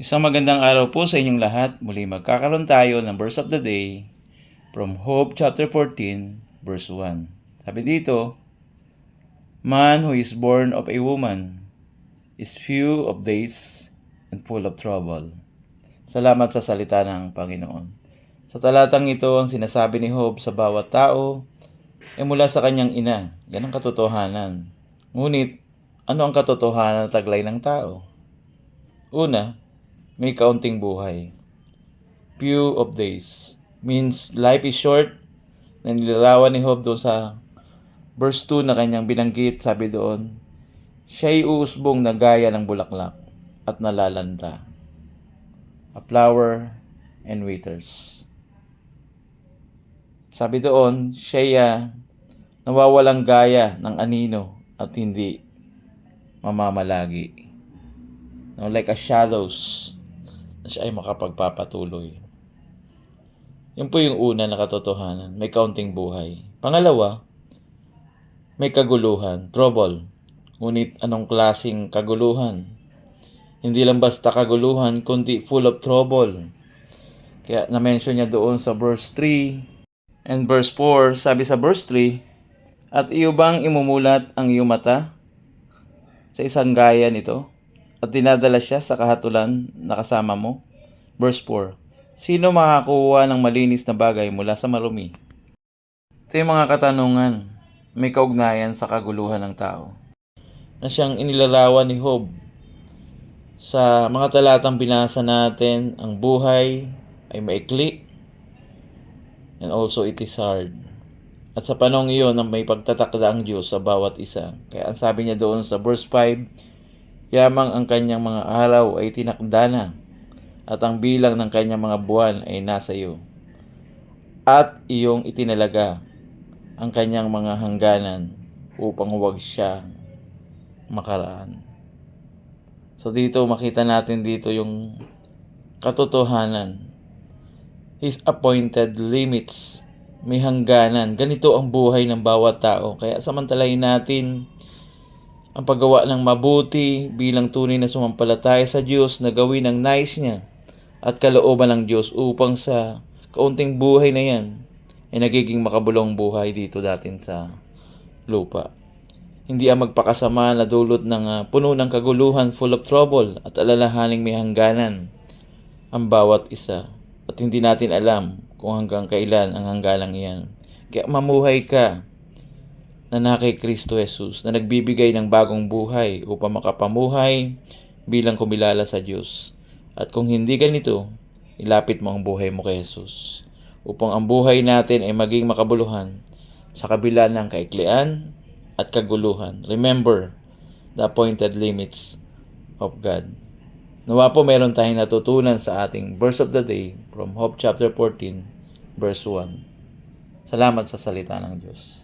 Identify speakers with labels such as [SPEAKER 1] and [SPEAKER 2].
[SPEAKER 1] Isang magandang araw po sa inyong lahat. Muli magkakaroon tayo ng verse of the day from Job chapter 14, verse 1. Sabi dito, "Man who is born of a woman is few of days and full of trouble." Salamat sa salita ng Panginoon. Sa talatang ito, ang sinasabi ni Job sa bawat tao ay mula sa kanyang ina. Yan ang katotohanan. Ngunit, ano ang katotohanan na taglay ng tao? Una, may kaunting buhay. Few of days means life is short. Na nilarawan ni Job doon sa verse 2 na kanyang binanggit, sabi doon, siya'y uusbong na gaya ng bulaklak at nalalanta. A flower and withers. Sabi doon, siya'y nawawalang gaya ng anino at hindi mamamalagi. No, like a shadows na siya ay makapagpapatuloy. Yun po yung una na katotohanan. May kaunting buhay. Pangalawa, may kaguluhan, trouble. Ngunit anong klaseng kaguluhan? Hindi lang basta kaguluhan, kundi full of trouble. Kaya na-mention niya doon sa verse 3 and verse 4. Sabi sa verse 3, "At iyo bang imumulat ang iyong mata sa isang gaya nito? At dinadala siya sa kahatulan na kasama mo?" Verse 4, "Sino makakuha ng malinis na bagay mula sa marumi?" Ito yung mga katanungan, may kaugnayan sa kaguluhan ng tao, na siyang inilarawan ni Job. Sa mga talatang binasa natin, ang buhay ay maikli, and also it is hard. At sa panahong iyon, may pagtatakda ang Diyos sa bawat isa. Kaya ang sabi niya doon sa verse 5, "Yamang ang kanyang mga araw ay tinakda na, at ang bilang ng kanyang mga buwan ay nasa iyo. At iyong itinalaga ang kanyang mga hangganan upang huwag siya makaraan." So dito makita natin dito yung katotohanan. His appointed limits. May hangganan. Ganito ang buhay ng bawat tao. Kaya samantalahin natin ang paggawa ng mabuti bilang tunay na sumampalataya sa Diyos na gawin ang nais niya at kalooban ng Diyos upang sa kaunting buhay na yan ay nagiging makabulong buhay dito natin sa lupa. Hindi ang magpakasama na dulot ng puno ng kaguluhan, full of trouble at alalahaning may hangganan ang bawat isa. At hindi natin alam kung hanggang kailan ang hangganang iyan. Kaya mamuhay ka na kay Kristo Jesus na nagbibigay ng bagong buhay upang makapamuhay bilang kumilala sa Diyos. At kung hindi ganito, ilapit mo ang buhay mo kay Jesus upang ang buhay natin ay maging makabuluhan sa kabila ng kaiklian at kaguluhan. Remember the appointed limits of God. Nawa po meron tayong natutunan sa ating verse of the day from Job chapter 14, verse 1. Salamat sa salita ng Diyos.